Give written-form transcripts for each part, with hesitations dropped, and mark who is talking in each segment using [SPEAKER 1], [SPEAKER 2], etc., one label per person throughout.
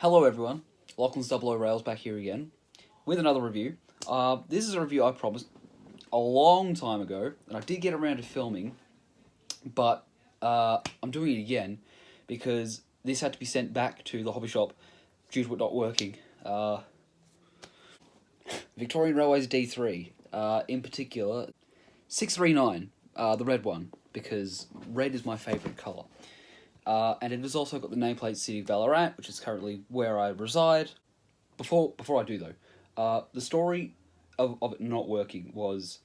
[SPEAKER 1] Hello everyone, Lachlan's Double O Rails back here again with another review. This is a review I promised a long time ago, and I did get around to filming, but I'm doing it again because this had to be sent back to the hobby shop due to it not working. Victorian Railways D3, in particular, 639, the red one, because red is my favourite colour. And it has also got the nameplate City of Ballarat, which is currently where I reside. Before I do though, the story of it not working was,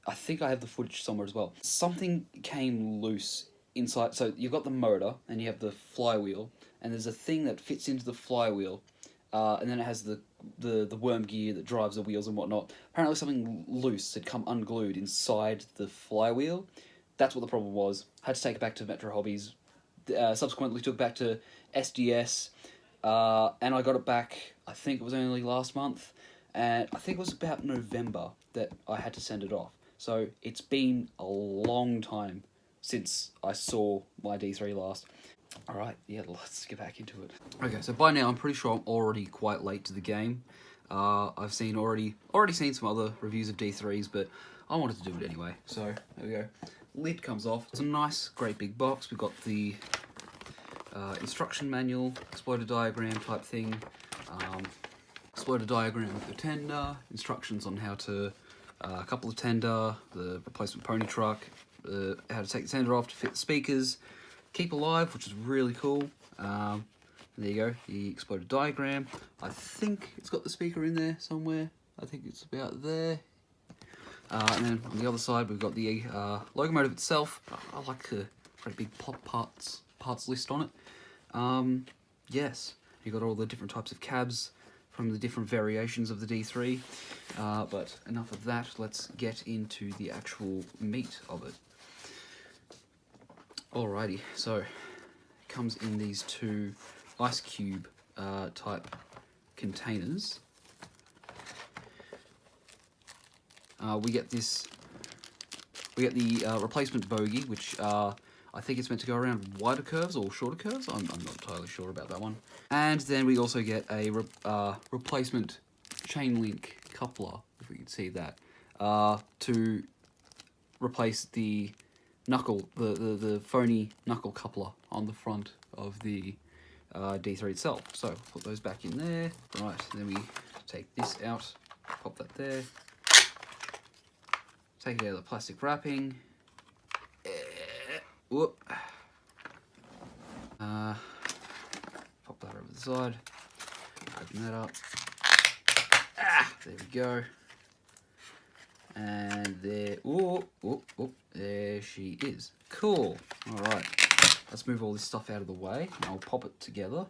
[SPEAKER 1] I think I have the footage somewhere as well. Something came loose inside, so you've got the motor, and you have the flywheel, and there's a thing that fits into the flywheel, and then it has the worm gear that drives the wheels and whatnot. Apparently something loose had come unglued inside the flywheel. That's what the problem was. Had to take it back to Metro Hobbies. Subsequently took it back to SDS, and I got it back, I think it was only last month, and I think it was about November that I had to send it off. So it's been a long time since I saw my D3 last. Alright, yeah, let's get back into it. Okay, so by now I'm pretty sure I'm already quite late to the game. I've seen already seen some other reviews of D3s, but I wanted to do it anyway. So, there we go. Lid comes off. It's a nice, great big box. We've got the instruction manual, exploder diagram type thing, exploder diagram of the tender, instructions on how to couple the tender, the replacement pony truck, how to take the tender off to fit the speakers, keep alive, which is really cool. There you go, the exploder diagram. I think it's got the speaker in there somewhere. I think it's about there. And then on the other side, we've got the locomotive itself. I like the great big parts list on it. Yes, you've got all the different types of cabs from the different variations of the D3. But enough of that, let's get into the actual meat of it. Alrighty, so it comes in these two ice cube type containers. We get the replacement bogie, which I think it's meant to go around wider curves or shorter curves. I'm not entirely sure about that one. And then we also get a replacement chain link coupler, if we can see that, to replace the knuckle, the phony knuckle coupler on the front of the D3 itself. So put those back in there. Right, then we take this out, pop that there. Take it out of the plastic wrapping. Whoop. Pop that over the side. Open that up. There we go. And there. There she is. Cool. Alright. Let's move all this stuff out of the way. I'll pop it together.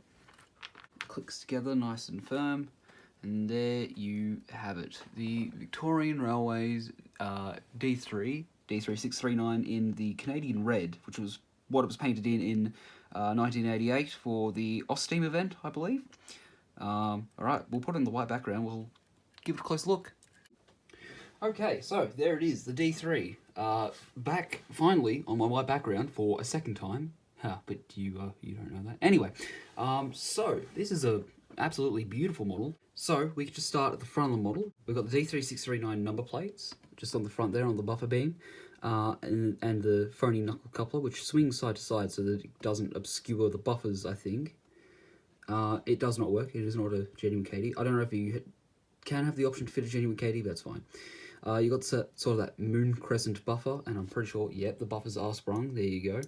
[SPEAKER 1] It clicks together nice and firm. And there you have it. The Victorian Railways D3 639 in the Canadian red, which was what it was painted in 1988 for the Off-Steam event, I believe. Alright, we'll put it in the white background. We'll give it a close look. Okay, so there it is, the D3. Back, finally, on my white background for a second time. But you don't know that. Anyway, so this is a absolutely beautiful model. So we can just start at the front of the model. We've got the D3639 number plates, just on the front there on the buffer beam, and the phony knuckle coupler, which swings side to side so that it doesn't obscure the buffers, I think. It does not work. It is not a genuine KD. I don't know if you can have the option to fit a genuine KD, but that's fine. You got sort of that moon crescent buffer, and I'm pretty sure, yep, the buffers are sprung. There you go.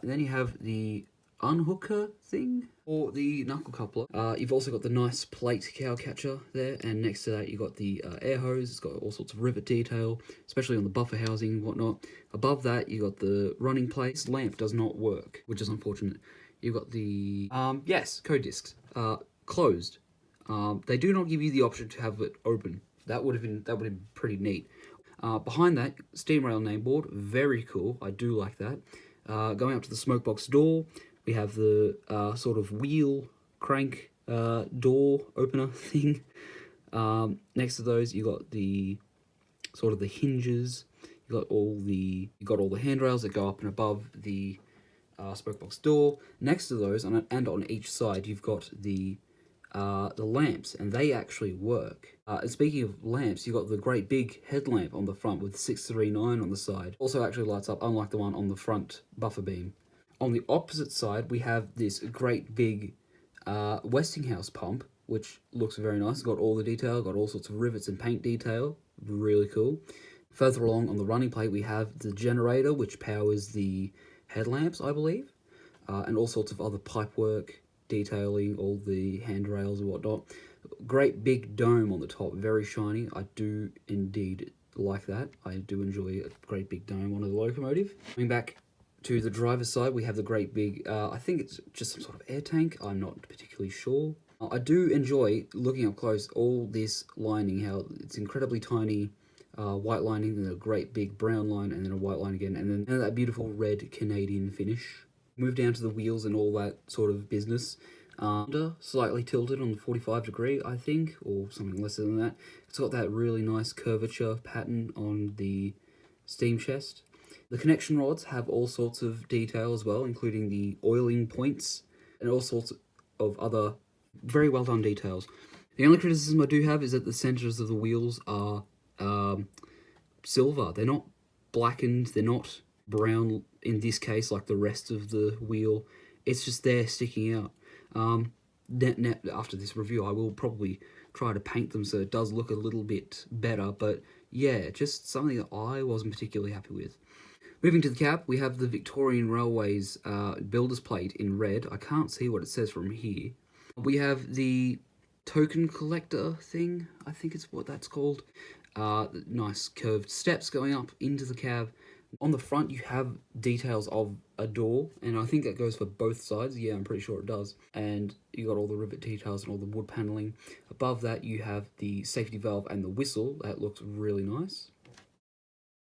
[SPEAKER 1] And then you have the unhooker thing or the knuckle coupler. You've also got the nice plate cow catcher there, and next to that you've got the air hose. It's got all sorts of rivet detail, especially on the buffer housing and whatnot. Above that you got the running plates. Lamp does not work, which is unfortunate. You've got the yes, code discs closed. They do not give you the option to have it open. That would have been pretty neat. Behind that, steam rail name board, very cool. I do like that. Going up to the smoke box door, we have the sort of wheel crank door opener thing. Next to those, you got the sort of the hinges. You got all the handrails that go up and above the spoke box door. Next to those, and on each side, you've got the lamps, and they actually work. And speaking of lamps, you've got the great big headlamp on the front with 639 on the side. Also actually lights up, unlike the one on the front buffer beam. On the opposite side, we have this great big Westinghouse pump, which looks very nice. It's got all the detail, got all sorts of rivets and paint detail. Really cool. Further along on the running plate, we have the generator, which powers the headlamps, I believe, and all sorts of other pipework detailing, all the handrails and whatnot. Great big dome on the top, very shiny. I do indeed like that. I do enjoy a great big dome on a locomotive. Coming back to the driver's side, we have the great big, I think it's just some sort of air tank. I'm not particularly sure. I do enjoy looking up close all this lining, how it's incredibly tiny white lining, then a great big brown line, and then a white line again, and then that beautiful red Canadian finish. Move down to the wheels and all that sort of business. Under, slightly tilted on the 45 degree, I think, or something lesser than that. It's got that really nice curvature pattern on the steam chest. The connection rods have all sorts of detail as well, including the oiling points and all sorts of other very well done details. The only criticism I do have is that the centers of the wheels are silver. They're not blackened, they're not brown in this case like the rest of the wheel. It's just there sticking out. After this review, I will probably try to paint them so it does look a little bit better, but yeah, just something that I wasn't particularly happy with. Moving to the cab, we have the Victorian Railways builder's plate in red. I can't see what it says from here. We have the token collector thing, I think it's what that's called. Nice curved steps going up into the cab. On the front, you have details of a door, and I think that goes for both sides. Yeah, I'm pretty sure it does. And you got all the rivet details and all the wood paneling. Above that, you have the safety valve and the whistle. That looks really nice.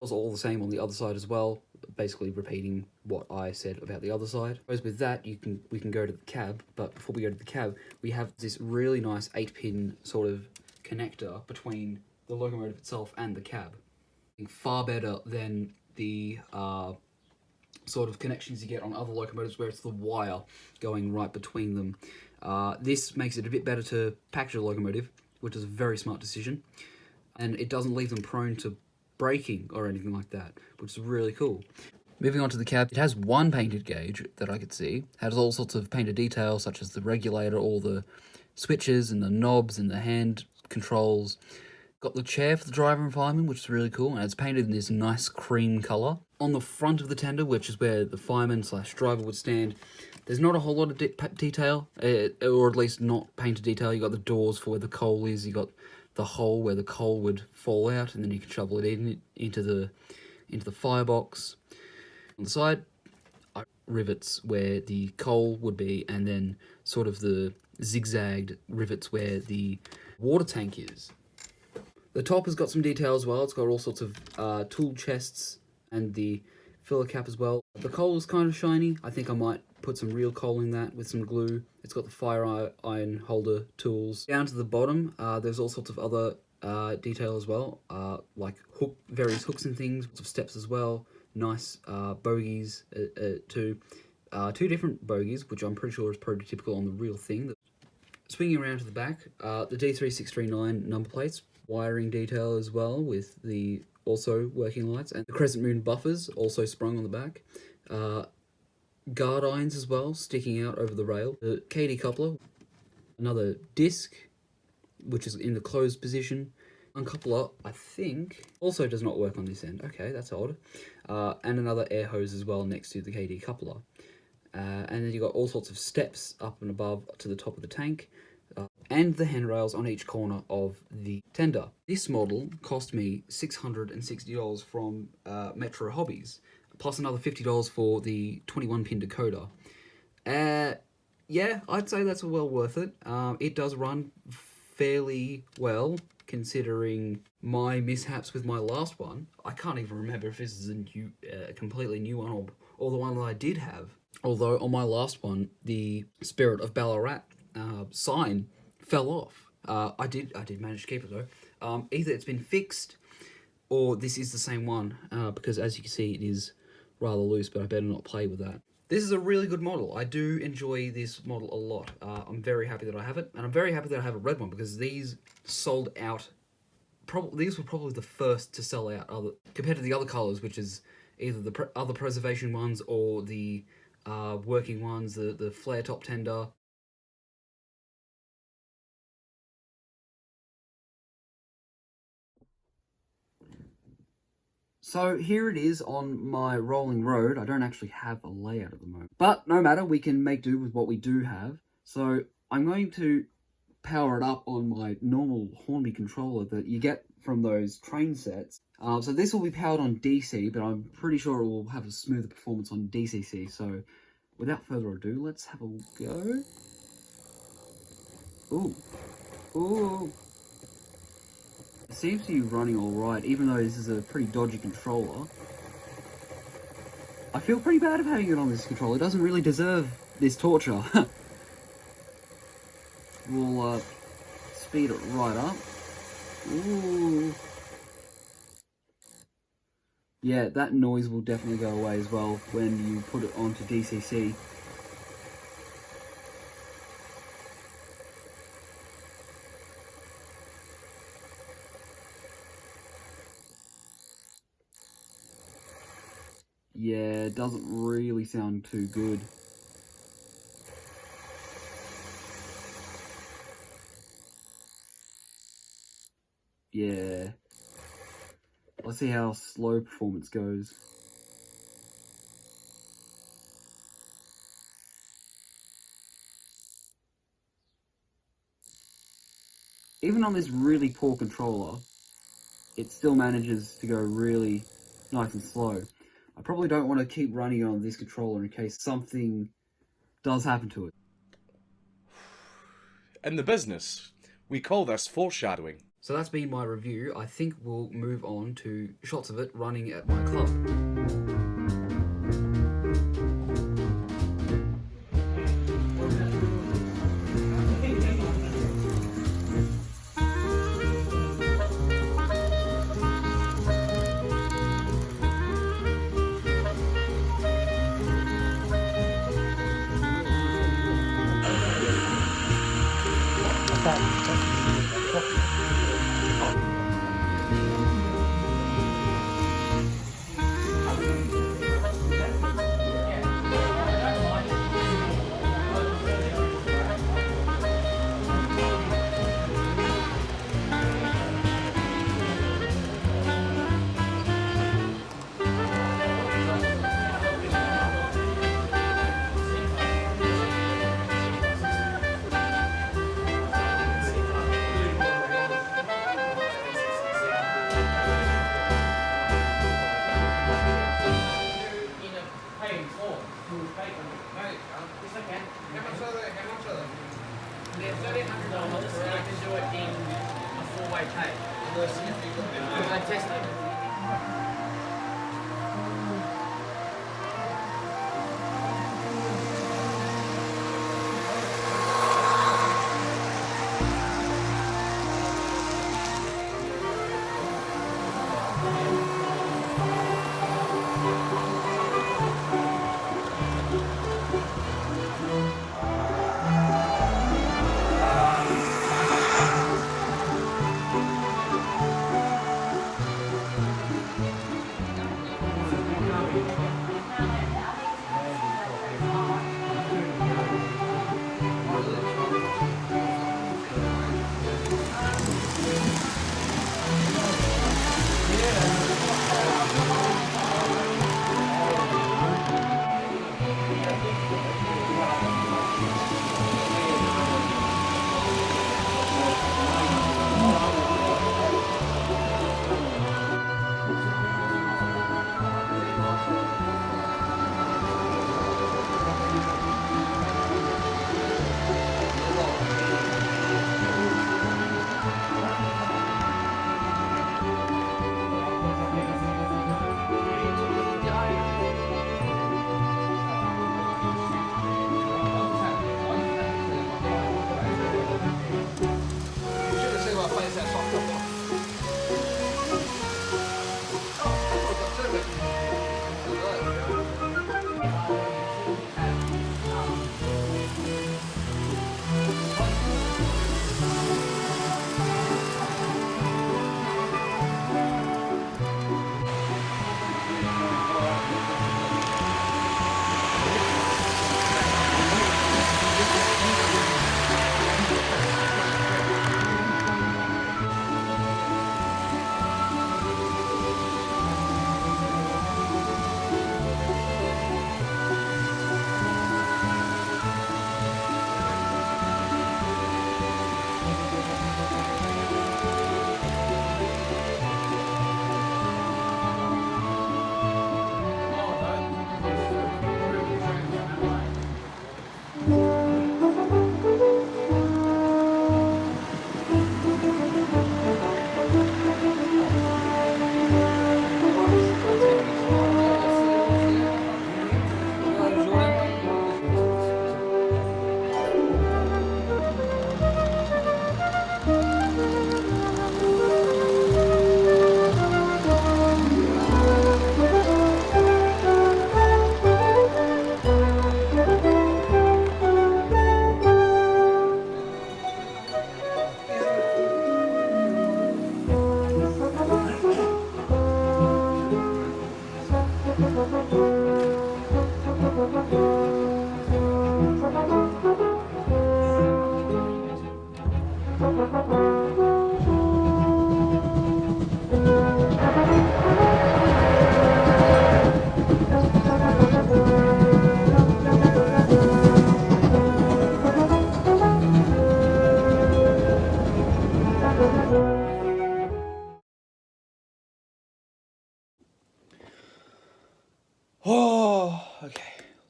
[SPEAKER 1] Also all the same on the other side as well, basically repeating what I said about the other side. With that, we can go to the cab, but before we go to the cab, we have this really nice 8-pin sort of connector between the locomotive itself and the cab. Far better than the sort of connections you get on other locomotives where it's the wire going right between them. This makes it a bit better to package a locomotive, which is a very smart decision, and it doesn't leave them prone to braking or anything like that, which is really cool. Moving on to the cab, it has one painted gauge that I could see. It has all sorts of painted details such as the regulator, all the switches and the knobs and the hand controls. Got the chair for the driver and fireman, which is really cool, and it's painted in this nice cream colour. On the front of the tender, which is where the fireman / driver would stand, there's not a whole lot of detail, or at least not painted detail. You got the doors for where the coal is, you got the hole where the coal would fall out, and then you can shovel it into the firebox. On the side, rivets where the coal would be, and then sort of the zigzagged rivets where the water tank is. The top has got some detail as well. It's got all sorts of tool chests and the filler cap as well. The coal is kind of shiny. I think I might put some real coal in that with some glue. It's got the fire iron holder tools. Down to the bottom, there's all sorts of other detail as well, like various hooks and things, lots of steps as well. Nice bogies too. Two different bogies, which I'm pretty sure is prototypical on the real thing. Swinging around to the back, the D3 639 number plates. Wiring detail as well with the also working lights, and the crescent moon buffers also sprung on the back. Guard irons as well sticking out over the rail. The KD coupler, another disc which is in the closed position. Uncoupler, I think, also does not work on this end. Okay, that's odd. And another air hose as well next to the KD coupler. And then you've got all sorts of steps up and above to the top of the tank. And the handrails on each corner of the tender. This model cost me $660 from Metro Hobbies, plus another $50 for the 21-pin decoder. Yeah, I'd say that's well worth it. It does run fairly well, considering my mishaps with my last one. I can't even remember if this is a completely new one or the one that I did have. Although on my last one, the Spirit of Ballarat sign fell off. I did manage to keep it though. Either it's been fixed or this is the same one, because as you can see it is rather loose, but I better not play with that. This is a really good model. I do enjoy this model a lot. I'm very happy that I have it, and I'm very happy that I have a red one because these sold out. These were probably the first to sell out compared to the other colours, which is either the other preservation ones or the working ones, the flare top tender. So here it is on my rolling road. I don't actually have a layout at the moment. But no matter, we can make do with what we do have. So I'm going to power it up on my normal Hornby controller that you get from those train sets. So this will be powered on DC, but I'm pretty sure it will have a smoother performance on DCC. So without further ado, let's have a go. Ooh. Ooh. It seems to be running alright, even though this is a pretty dodgy controller. I feel pretty bad of having it on this controller. It doesn't really deserve this torture. We'll speed it right up. Ooh. Yeah, that noise will definitely go away as well when you put it onto DCC. Yeah, it doesn't really sound too good. Yeah. Let's see how slow performance goes. Even on this really poor controller, it still manages to go really nice and slow. I probably don't want to keep running on this controller in case something does happen to it.
[SPEAKER 2] In the business, we call this foreshadowing.
[SPEAKER 1] So that's been my review. I think we'll move on to shots of it running at my club.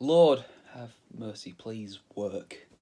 [SPEAKER 1] Lord, have mercy, please work.